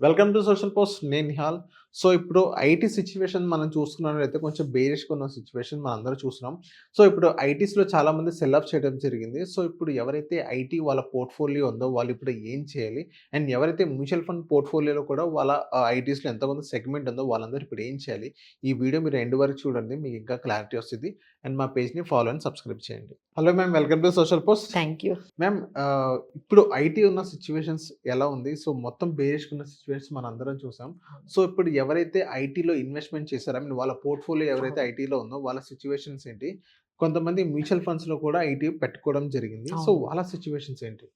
Welcome to social post. నేను Nihal. So ఇప్పుడు IT situation మనం చూసుకున్నట్లయితే కొంచెం బేరిష్గా ఉన్న సిచ్యువేషన్ మనం అందరూ చూస్తున్నాం. సో ఇప్పుడు ఐటీస్లో చాలా మంది సెల్ ఆఫ్ చేయడం జరిగింది. సో ఇప్పుడు ఎవరైతే ఐటీ వాళ్ళ పోర్ట్ఫోలియో ఉందో వాళ్ళు ఇప్పుడు ఏం చేయాలి, అండ్ ఎవరైతే మ్యూచువల్ ఫండ్ పోర్ట్ఫోలియోలో కూడా వాళ్ళ ఐటీస్లో ఎంతమంది సెగ్మెంట్ ఉందో వాళ్ళందరూ ఇప్పుడు ఏం చేయాలి, ఈ వీడియో మీరు ఎండ్ వరకు చూడండి, మీకు ఇంకా క్లారిటీ వస్తుంది. అండ్ మా పేజ్ని ఫాలో అండ్ సబ్స్క్రైబ్ చేయండి. Hello ma'am, welcome to social post. Thank you. Ma'am, ఇప్పుడు ఐటీ ఉన్న సిచ్యువేషన్స్ ఎలా ఉంది? సో మొత్తం బేరిష్గా ఉన్న సిచ్యువేషన్స్ మనం అందరం చూసాం. సో ఇప్పుడు ఎవరైతే ఐటీలో ఇన్వెస్ట్మెంట్ చేశారో, ఐ మీన్ వాళ్ళ పోర్ట్ఫోలియో ఎవరైతే ఐటీలో ఉందో వాళ్ళ సిచ్యువేషన్స్ ఏంటి? కొంతమంది మ్యూచువల్ ఫండ్స్లో కూడా ఐటీ పెట్టుకోవడం జరిగింది. సో వాళ్ళ సిచ్యువేషన్స్ ఏంటి?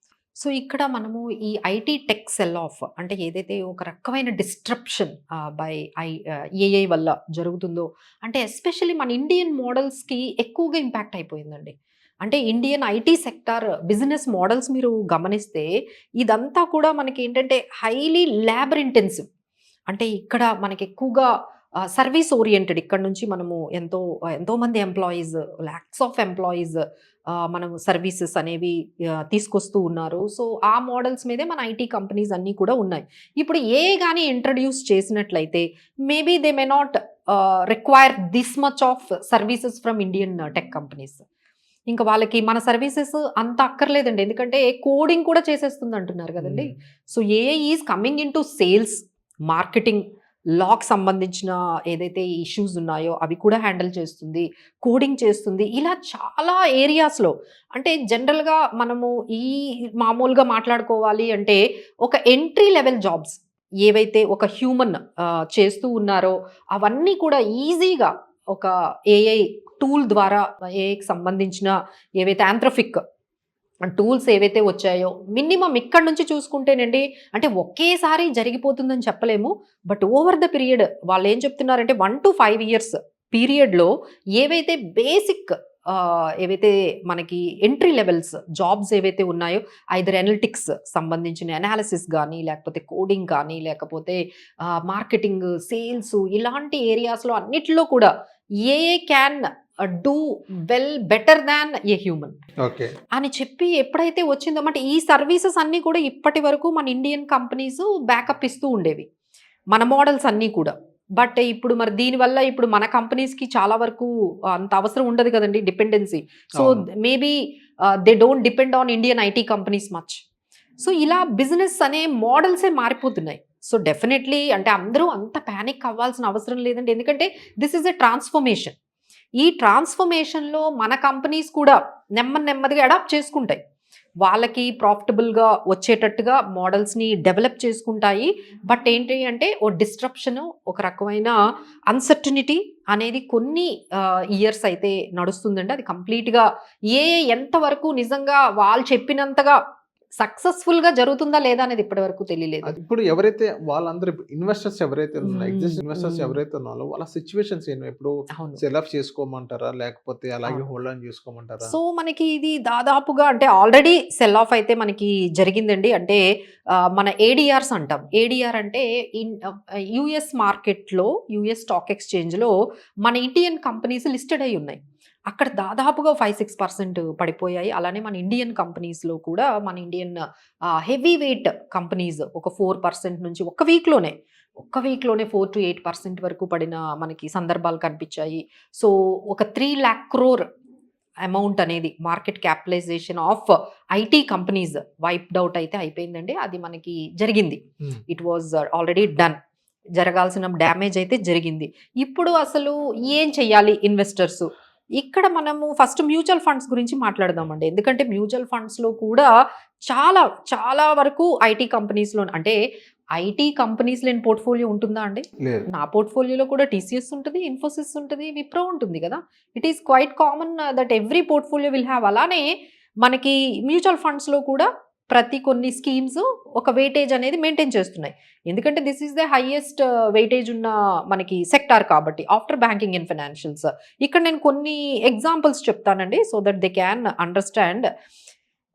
సో ఇక్కడ మనము ఈ ఐటీ టెక్ సెల్ ఆఫ్ అంటే ఏదైతే ఒక రకమైన డిస్ట్రప్షన్ బై ఏఐ వల్ల జరుగుతుందో, అంటే ఎస్పెషల్లీ మన ఇండియన్ మోడల్స్కి ఎక్కువగా ఇంపాక్ట్ అయిపోయిందండి. అంటే Indian IT sector business models మీరు గమనిస్తే ఇదంతా కూడా మనకి ఏంటంటే హైలీ లేబర్ ఇంటెన్సివ్. అంటే ఇక్కడ మనకి ఎక్కువగా సర్వీస్ ఓరియంటెడ్. ఇక్కడ నుంచి మనము ఎంతోమంది ఎంప్లాయీస్, ల్యాక్స్ ఆఫ్ ఎంప్లాయీస్ మనం సర్వీసెస్ అనేవి తీసుకొస్తూ ఉన్నారు. సో ఆ మోడల్స్ మీదే మన ఐటీ కంపెనీస్ అన్నీ కూడా ఉన్నాయి. ఇప్పుడు ఏ కానీ ఇంట్రడ్యూస్ చేసినట్లయితే maybe they may not require this much of services from Indian tech companies. ఇంకా వాళ్ళకి మన సర్వీసెస్ అంత అక్కర్లేదండి, ఎందుకంటే కోడింగ్ కూడా చేసేస్తుంది అంటున్నారు కదండి. So AI is coming in to sales, marketing, లాక్ సంబంధించిన ఏదైతే ఇష్యూస్ ఉన్నాయో అవి కూడా హ్యాండిల్ చేస్తుంది, కోడింగ్ చేస్తుంది. ఇలా చాలా ఏరియాస్లో అంటే జనరల్గా మనము ఈ మామూలుగా మాట్లాడుకోవాలి అంటే ఒక ఎంట్రీ లెవెల్ జాబ్స్ ఏవైతే ఒక హ్యూమన్ చేస్తూ ఉన్నారో అవన్నీ కూడా ఈజీగా ఒక ఏఐ టూల్ ద్వారా, ఏఐకి సంబంధించిన ఏవైతే ఆంథ్రోఫిక్ టూల్స్ ఏవైతే వచ్చాయో మినిమం ఇక్కడ నుంచి చూసుకుంటేనండి, అంటే ఒకేసారి జరిగిపోతుందని చెప్పలేము, బట్ ఓవర్ ద పీరియడ్ వాళ్ళు ఏం చెప్తున్నారంటే 1 to 5 years పీరియడ్లో ఏవైతే బేసిక్ ఏవైతే మనకి ఎంట్రీ లెవెల్స్ జాబ్స్ ఏవైతే ఉన్నాయో, ఐదర్ అనలిటిక్స్ సంబంధించిన అనాలిసిస్ కానీ, లేకపోతే కోడింగ్ కానీ, లేకపోతే మార్కెటింగ్, సేల్స్, ఇలాంటి ఏరియాస్లో అన్నిటిలో కూడా AI can do well better than a human అని చెప్పి ఎప్పుడైతే వచ్చిందో, అంటే ఈ సర్వీసెస్ అన్నీ కూడా ఇప్పటి వరకు మన ఇండియన్ కంపెనీస్ బ్యాకప్ ఇస్తూ ఉండేవి, మన మోడల్స్ అన్నీ కూడా. బట్ ఇప్పుడు మరి దీనివల్ల ఇప్పుడు మన కంపెనీస్కి చాలా వరకు అంత అవసరం ఉండదు కదండి, dependency. So maybe they don't depend on Indian IT companies much. So ఇలా బిజినెస్ అనే మోడల్సే మారిపోతున్నాయి. సో డెఫినెట్లీ అంటే అందరూ అంత ప్యానిక్ అవ్వాల్సిన అవసరం లేదండి, ఎందుకంటే దిస్ ఈజ్ ఎ ట్రాన్స్ఫర్మేషన్. ఈ ట్రాన్స్ఫర్మేషన్లో మన కంపెనీస్ కూడా నెమ్మదిగా అడాప్ట్ చేసుకుంటాయి, వాళ్ళకి ప్రాఫిటబుల్గా వచ్చేటట్టుగా మోడల్స్ని డెవలప్ చేసుకుంటాయి. బట్ ఏంటి అంటే ఓ డిస్ట్రప్షను, ఒక రకమైన అన్సర్టనిటీ అనేది కొన్ని ఇయర్స్ అయితే నడుస్తుందండి. అది కంప్లీట్గా ఎంతవరకు నిజంగా వాళ్ళు చెప్పినంతగా సక్సెస్ఫుల్గా జరుగుతుందా లేదా అనేది ఇప్పటి వరకు తెలియలేదు. ఇప్పుడు ఎవరైతే వాళ్ళందరూ ఇన్వెస్టర్స్ ఎవరైతే ఉన్నారో, ఎగ్జిస్ట్ ఇన్వెస్టర్స్ ఎవరైతే ఉన్నారో వాళ్ళ సిచ్యువేషన్స్ ఏంటి? ఇప్పుడు సెల్ ఆఫ్ చేసుకోమంటారా, లేకపోతే అలాగే హోల్డ్ ఆన్ చేసుకోమంటారా? సో మనకి ఇది దాదాపుగా అంటే ఆల్రెడీ సెల్ ఆఫ్ అయితే మనకి జరిగిందండి. అంటే మన ఏడిఆర్స్ అంటాం. ఏడిఆర్ అంటే యుఎస్ మార్కెట్లో, యుఎస్ స్టాక్ ఎక్స్చేంజ్లో మన ఇండియన్ కంపెనీస్ లిస్టెడ్ అయి ఉన్నాయి. అక్కడ దాదాపుగా 5-6% పడిపోయాయి. అలానే మన ఇండియన్ కంపెనీస్లో కూడా మన ఇండియన్ హెవీ వెయిట్ కంపెనీస్ ఒక 4% నుంచి ఒక్క వీక్లోనే 4 to 8% వరకు పడిన మనకి సందర్భాలు కనిపించాయి. సో ఒక 3 lakh crore అమౌంట్ అనేది market capitalisation of IT companies wiped out అయితే అయిపోయిందండి. అది మనకి జరిగింది. It was already done. జరగాల్సిన డ్యామేజ్ అయితే జరిగింది. ఇప్పుడు అసలు ఏం చెయ్యాలి ఇన్వెస్టర్స్? ఇక్కడ మనము ఫస్ట్ మ్యూచువల్ ఫండ్స్ గురించి మాట్లాడదామండి, ఎందుకంటే మ్యూచువల్ ఫండ్స్లో కూడా చాలా చాలా వరకు ఐటీ కంపెనీస్లో, అంటే ఐటీ కంపెనీస్ లేని పోర్ట్ఫోలియో ఉంటుందా అండి? నా పోర్ట్ఫోలియోలో కూడా టీసీఎస్ ఉంటుంది, ఇన్ఫోసిస్ ఉంటుంది, విప్రో ఉంటుంది కదా. It is quite common that every portfolio will have. అలానే మనకి మ్యూచువల్ ఫండ్స్లో కూడా ప్రతి కొన్ని స్కీమ్స్ ఒక వెయిటేజ్ అనేది మెయింటైన్ చేస్తున్నాయి, ఎందుకంటే this is the highest weightage ఉన్న మనకి సెక్టార్ కాబట్టి ఆఫ్టర్ బ్యాంకింగ్ అండ్ ఫైనాన్షియల్స్. ఇక్కడ నేను కొన్ని ఎగ్జాంపుల్స్ చెప్తానండి, so that they can understand.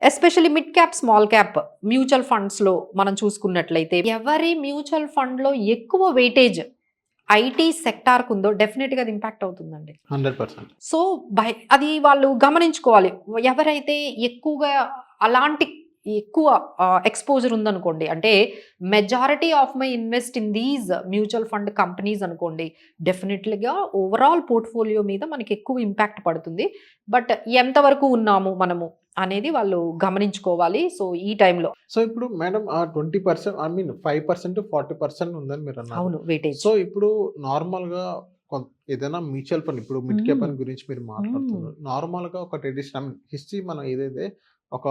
Especially mid cap, small cap mutual ఫండ్స్లో మనం చూసుకున్నట్లయితే ఎవరి మ్యూచువల్ ఫండ్లో ఎక్కువ వెయిటేజ్ ఐటీ సెక్టార్కు ఉందో డెఫినెట్గా అది ఇంపాక్ట్ అవుతుందండి, 100%. సో అది వాళ్ళు గమనించుకోవాలి. ఎవరైతే ఎక్కువగా అలాంటి ఎక్కువ ఎక్స్‌పోజర్ ఉందనుకోండి. అంటే majority of my invest in these mutual fund companies అనుకోండి. డెఫినెట్‌లీగా ఓవరాల్ పోర్ట్‌ఫోలియో మీద మనకి ఎక్కువ ఇంపాక్ట్ పడుతుంది. బట్ ఎంతవరకు ఉన్నాము మనము అనేది వాళ్ళు గమనించుకోవాలి. సో, ఈ టైంలో సో, ఇప్పుడు మేడం ఆ 20% ఐ మీన్ 5%, 40% ఉందని మీరన్నారు. అవును. వెయిటేజ్. సో, ఇప్పుడు నార్మల్‌గా ఏదైనా మ్యూచువల్ ఫండ్ ఇప్పుడు మిడ్ క్యాప్ అని గురించి మీరు మాట్లాడుతున్నారు. నార్మల్‌గా ఒక ట్రెడిషన్ ఐ మీన్ హిస్టరీ మనం ఏదైతే ఒక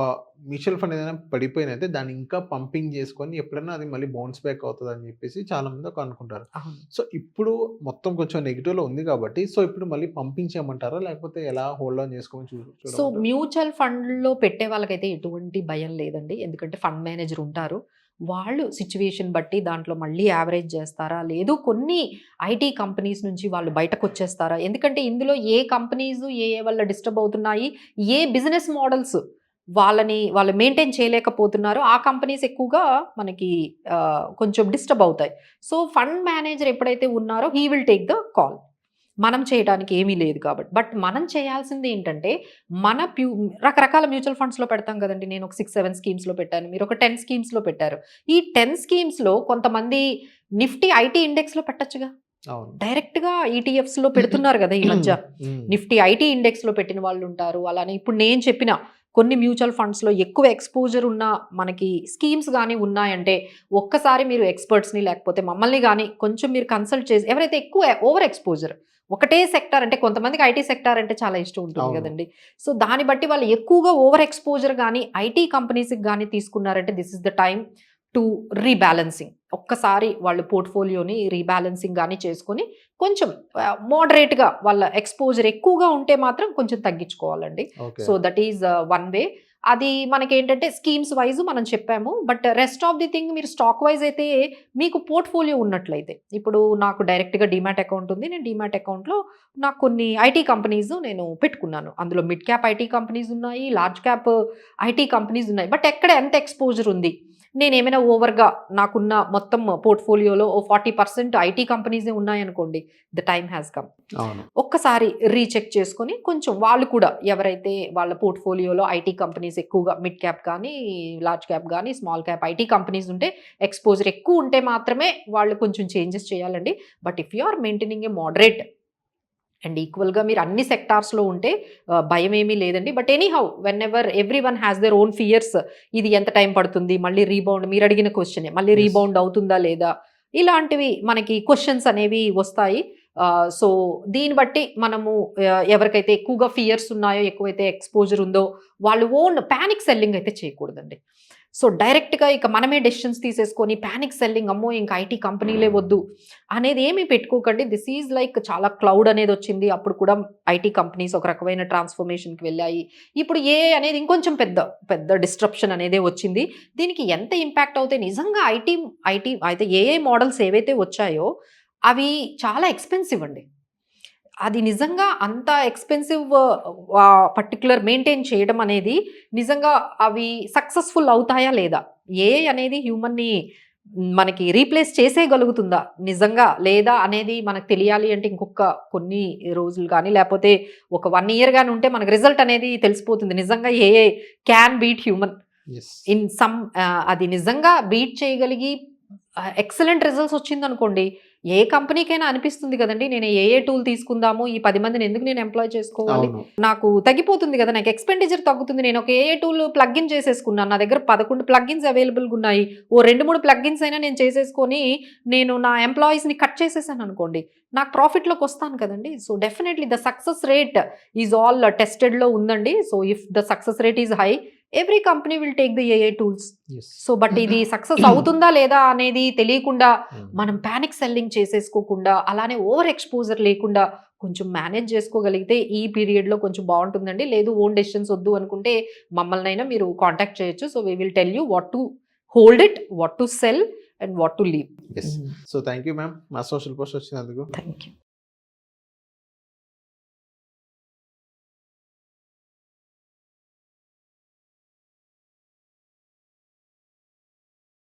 మ్యూచువల్ ఫండ్ ఏదైనా పడిపోయినైతే దాన్ని ఇంకా పంపింగ్ చేసుకొని ఎప్పుడైనా అది మళ్ళీ బౌన్స్ బ్యాక్ అవుతదని చెప్పేసి చాలామంది అనుకుంటారు. అవును. సో, ఇప్పుడు మొత్తం కొంచెం నెగెటివ్‌లో ఉంది కాబట్టి సో, ఇప్పుడు మళ్ళీ పంపింగ్ చేయమంటారా? లేకపోతే ఎలా హోల్డ్ ఆన్ చేసుకోమని సో, చూడమంటారా? మ్యూచువల్ ఫండ్‌లో పెట్టే వాళ్ళకైతే ఎటువంటి భయం లేదండి. ఎందుకంటే ఫండ్ మేనేజర్ ఉంటారు. వాళ్ళు సిట్యుయేషన్ బట్టి దాంట్లో మళ్ళీ యావరేజ్ చేస్తారా? లేదు కొన్ని ఐటీ కంపెనీస్ నుంచి వాళ్ళు బయటకొచ్చేస్తారా? ఎందుకంటే ఇందులో ఏ కంపెనీస్ ఏ వల్ల డిస్టర్బ్ అవుతున్నాయి, ఏ బిజినెస్ మోడల్స్ వాళ్ళు మెయింటైన్ చేయలేకపోతున్నారో ఆ కంపెనీస్ ఎక్కువగా మనకి కొంచెం డిస్టర్బ్ అవుతాయి. సో, ఫండ్ మేనేజర్ ఎప్పుడైతే ఉన్నారో he will take the call. మనం చేయడానికి ఏమీ లేదు కాబట్టి. బట్ మనం చేయాల్సింది ఏంటంటే, మన రకరకాల మ్యూచువల్ ఫండ్స్‌లో పెడతాం కదండీ. నేను ఒక 6, 7 స్కీమ్స్‌లో పెట్టాను. మీరు ఒక 10 స్కీమ్స్‌లో పెట్టారు. ఈ 10 స్కీమ్స్‌లో కొంతమంది నిఫ్టీ ఐటీ ఇండెక్స్‌లో పెట్టొచ్చుగా. అవును. డైరెక్ట్‌గా ఈటీఎఫ్స్‌లో పెడుతున్నారు గదా! ఈ మధ్య. హ్మ్. నిఫ్టీ ఐటీ ఇండెక్స్‌లో పెట్టిన వాళ్ళుంటారు. అలానే ఇప్పుడు నేను చెప్పిన కొన్ని మ్యూచువల్ ఫండ్స్‌లో ఎక్కువ ఎక్స్‌పోజర్ ఉన్న మనకి స్కీమ్స్ గాని ఉన్నాయంటే, ఒక్కసారి మీరు ఎక్స్‌పర్ట్స్‌ని లేకపోతే మమ్మల్ని గాని కొంచెం మీరు కన్సల్ట్ చేసి ఎవరైతే ఎక్కువ ఓవర్ ఎక్స్‌పోజర్ ఒకటే సెక్టార్ అంటే కొంతమందికి ఐటీ సెక్టార్ అంటే చాలా ఇష్టం ఉంటుంది అవును. గదండీ. సో, దాన్ని బట్టి వాళ్ళు ఎక్కువగా ఓవర్ ఎక్స్‌పోజర్ గాని ఐటీ కంపెనీస్‌కి గాని తీసుకున్నారంటే this is the time to rebalancing. ఒక్కసారి వాళ్ళ పోర్ట్‌ఫోలియోని రీబాలన్సింగ్ గాని చేసుకొని కొంచెం మోడరేట్‌గా వాళ్ళ ఎక్స్‌పోజర్ ఎక్కువగా ఉంటే మాత్రం కొంచెం తగ్గించుకోవాలండి. Okay. So, that is one way. అది మనకేంటంటే స్కీమ్స్ వైస్ మనం చెప్పాము. But rest of the thing మీరు స్టాక్ వైస్ అయితే మీకు పోర్ట్‌ఫోలియో ఉన్నట్లయితే. ఇప్పుడు నాకు డైరెక్ట్‌గా డీమ్యాట్ అకౌంట్ ఉంది. నేను డీమ్యాట్ అకౌంట్‌లో నాకు కొన్ని ఐటీ కంపెనీస్ నేను పెట్టుకున్నాను. అందులో మిడ్ క్యాప్ ఐటీ కంపెనీస్ ఉన్నాయి. లార్జ్ క్యాప్ ఐటీ కంపెనీస్ ఉన్నాయి. బట్ ఎక్కడ ఎంత ఎక్స్‌పోజర్ ఉంది? నేనేమైనా ఓవర్‌గా నాకున్న మొత్తం పోర్ట్‌ఫోలియోలో ఓ 40% ఐటీ కంపెనీసే ఉన్నాయనుకోండి. The time has come. అవును. ఒక్కసారి రీచెక్ చేసుకొని కొంచెం వాళ్ళు కూడా ఎవరైతే వాళ్ళ పోర్ట్‌ఫోలియోలో ఐటీ కంపెనీస్ ఎక్కువగా మిడ్ క్యాప్ గానీ, లార్జ్ క్యాప్ గానీ, స్మాల్ క్యాప్ ఐటీ కంపెనీస్ ఉంటే ఎక్స్‌పోజర్ ఎక్కువ ఉంటే మాత్రమే వాళ్ళు కొంచెం చేంజెస్ చేయాలండి. But if you are maintaining a moderate and ఈక్వల్‌గా మీరు అన్ని సెక్టార్స్‌లో ఉంటే భయమేమీ లేదండి. But anyhow whenever everyone has their own fears. ఇది ఎంత టైం పడుతుంది? మళ్ళీ రీబౌండ్ మీరడిగిన క్వెషనే. మళ్ళీ యెస్. రీబౌండ్ అవుతుందా లేదా? ఇలాంటివి మనకి క్వెషన్స్ అనేవి వస్తాయి. సో, దీన్ని బట్టి మనము ఎవరికైతే ఎక్కువగా ఫియర్స్ ఉన్నాయో, ఎక్కువైతే ఎక్స్‌పోజర్ ఉందో వాళ్ళు ఓన్ పానిక్ సెల్లింగ్ అయితే చేయకూడదండి. సో, డైరెక్ట్‌గా ఇక మనమే డెసిషన్స్ తీసేసుకొని పానిక్ సెల్లింగ్ అమ్మో! ఇంక ఐటీ కంపెనీలే వద్దు అనేది ఏమీ పెట్టుకోకండి. దిస్ ఈజ్ లైక్ చాలా క్లౌడ్ అనేదొచ్చింది. అప్పుడు కూడా ఐటీ కంపెనీస్ ఒక రకమైన ట్రాన్స్‌ఫర్మేషన్‌కి వెళ్ళాయి. ఇప్పుడు ఏఐ అనేది ఇంకొంచెం పెద్ద డిస్ట్రప్షన్ అనేదే వచ్చింది. దీనికి ఎంత ఇంపాక్ట్ అవుతాయి నిజంగా ఐటీ అయితే ఏఐ మోడల్స్ ఏవైతే వచ్చాయో అవి చాలా ఎక్స్‌పెన్సివ్ అండి. అది నిజంగా అంత ఎక్స్‌పెన్సివ్ పర్టిక్యులర్ మెయింటైన్ చేయడం అనేది నిజంగా అవి సక్సెస్‌ఫుల్ అవుతాయా లేదా? ఏఐ అనేది హ్యూమన్‌ని మనకి రీప్లేస్ చేసేయగలుగుతుందా నిజంగా? లేదా అనేది మనకు తెలియాలి అంటే ఇంకొక కొన్ని రోజులు గాని, లేపోతే ఒక 1 ఇయర్ గాని ఉంటే మనకు రిజల్ట్ అనేది తెలిసిపోతుంది. నిజంగా AI can beat human yes. In some అది నిజంగా బీట్ చేయగలిగి ఎక్సలెంట్ రిజల్ట్స్ వచ్చిందనుకోండి, ఏ కంపెనీకైనా అనిపిస్తుంది గదండీ! నేను ఏఏ టూల్ తీసుకుందాము. ఈ 10 మందిని ఎందుకు నేను ఎంప్లాయ్ చేసుకోవాలి? అవును. నాకు తగ్గిపోతుంది గదా! నాకు ఎక్స్‌పెండిచర్ తగ్గుతుంది. నేను ఒక ఏఏ టూల్ ప్లగిన్ చేసేసుకున్నాను. నా దగ్గర 11 ప్లగిన్స్ అవైలబుల్‌గా ఉన్నాయి. ఓ 2, 3 ప్లగిన్స్ అయినా నేను చేసేసుకొని, నేను నా ఎంప్లాయీస్‌ని కట్ చేసేసాననుకోండి, నాకు ప్రాఫిట్‌లోకొస్తాను కదండీ! So, definitely the success rate is all టెస్టెడ్‌లో ఉందండి. So, if the success rate is high, every company will take the AI tools. Yes. So, but ఇది సక్సెస్ అవుతుందా లేదా అనేది తెలియకుండా హ్మ్. మనం పానిక్ సెల్లింగ్ చేసేసుకోకుండా, అలానే ఓవర్ ఎక్స్‌పోజర్ లేకుండా కొంచెం మేనేజ్ చేసుకోగలిగితే ఈ పీరియడ్‌లో కొంచెం బావుంటుందండి. లేదు ఓన్ డెసిషన్స్ వద్దు అనుకుంటే మమ్మల్నైనా మీరు కాంటాక్ట్ చేయొచ్చు. So, we will tell you what to hold it, what to sell and what to leave. Yes. So, thank you ma'am. మా సోషల్ పోస్ట్ వచ్చినందుకు. Thank you.